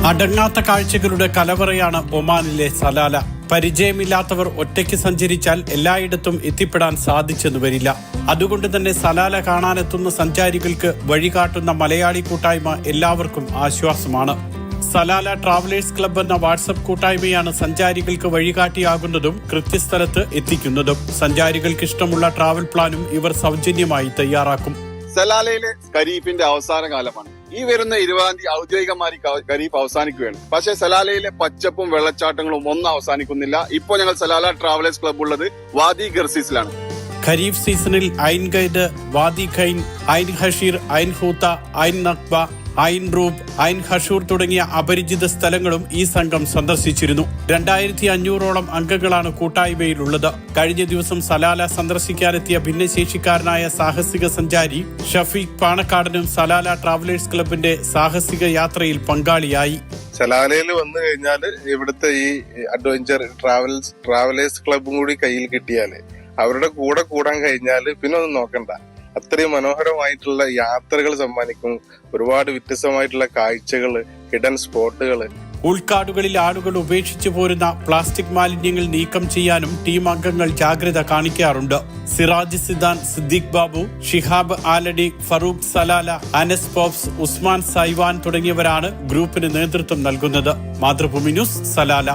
അടങ്ങാത്ത കാഴ്ചകളുടെ കലവറയാണ് ഒമാനിലെ സലാല. പരിചയമില്ലാത്തവർ ഒറ്റയ്ക്ക് സഞ്ചരിച്ചാൽ എല്ലായിടത്തും എത്തിപ്പെടാൻ സാധിച്ചെന്നു വരില്ല. അതുകൊണ്ട് തന്നെ സലാല കാണാനെത്തുന്ന സഞ്ചാരികൾക്ക് വഴികാട്ടുന്ന മലയാളി കൂട്ടായ്മ എല്ലാവർക്കും ആശ്വാസമാണ്. സലാല ട്രാവലേഴ്സ് ക്ലബ്ബ് എന്ന വാട്സപ്പ് കൂട്ടായ്മയാണ് സഞ്ചാരികൾക്ക് വഴികാട്ടിയാകുന്നതും കൃത്യസ്ഥലത്ത് എത്തിക്കുന്നതും. സഞ്ചാരികൾക്ക് ഇഷ്ടമുള്ള ട്രാവൽ പ്ലാനും ഇവർ സൗജന്യമായി തയ്യാറാക്കും. സലാലയിലെ ഖരീഫിന്റെ അവസാന കാലമാണ്. ഈ വരുന്ന 20-ാം തീയതി ഔദ്യോഗികമായി ഖരീഫ് അവസാനിക്കുകയാണ്. പക്ഷേ സലാലയിലെ പച്ചപ്പും വെള്ളച്ചാട്ടങ്ങളും ഒന്നും അവസാനിക്കുന്നില്ല. ഇപ്പോൾ ഞങ്ങൾ സലാല ട്രാവലേഴ്സ് ക്ലബ്ബ് ഉള്ളത് വാദി ഗർസീസിലാണ്. ഖരീഫ് സീസണിൽ ഐൻ ഗൈഡ്, വാദി ഖൈൻ, ഐൻ ഹഷീർ, ഐൻ ഹൂത്ത, ഐൻ നഖ്ബ, ഐൻ റൂബ്, ഐൻ ഹഷൂർ തുടങ്ങിയ അപരിചിത സ്ഥലങ്ങളും ഈ സംഘം സന്ദർശിച്ചിരുന്നു. 2500ഓളം അംഗങ്ങളാണ് കൂട്ടായ്മയിലുള്ളത്. കഴിഞ്ഞ ദിവസം സലാല സന്ദർശിക്കാനെത്തിയ ഭിന്നശേഷിക്കാരനായ സാഹസിക സഞ്ചാരി ഷഫീഖ് പാണക്കാടനും സലാല ട്രാവലേഴ്സ് ക്ലബിന്റെ സാഹസിക യാത്രയിൽ പങ്കാളിയായി. സലാലയിൽ വന്നു കഴിഞ്ഞാൽ ഇവിടുത്തെ ഈ അഡ്വഞ്ചർ ട്രാവലേഴ്സ് ക്ലബും കൂടി കയ്യിൽ കിട്ടിയാല് അവരുടെ കൂടെ കൂടാൻ കഴിഞ്ഞാൽ പിന്നെ ഒന്നും നോക്കണ്ട. അത്രയും മനോഹരമായിട്ടുള്ള യാത്രകൾ സമ്മാനിക്കും. ഒരുപാട് വ്യത്യസ്തമായിട്ടുള്ള കാഴ്ചകള്, ഹിഡൻ സ്പോട്ടുകള്. ഉൾക്കാടുകളിൽ ആളുകൾ ഉപേക്ഷിച്ചു പോരുന്ന പ്ലാസ്റ്റിക് മാലിന്യങ്ങൾ നീക്കം ചെയ്യാനും ടീം അംഗങ്ങൾ ജാഗ്രത കാണിക്കാറുണ്ട്. Siraj Zidane, Siddique Babu, Shihab Aladi, Farooq Salalah, Anas pops, Usman Saivan തുടങ്ങിയവരാണ് ഗ്രൂപ്പിന് നേതൃത്വം നൽകുന്നത്. Mathrubhumi news, Salalah.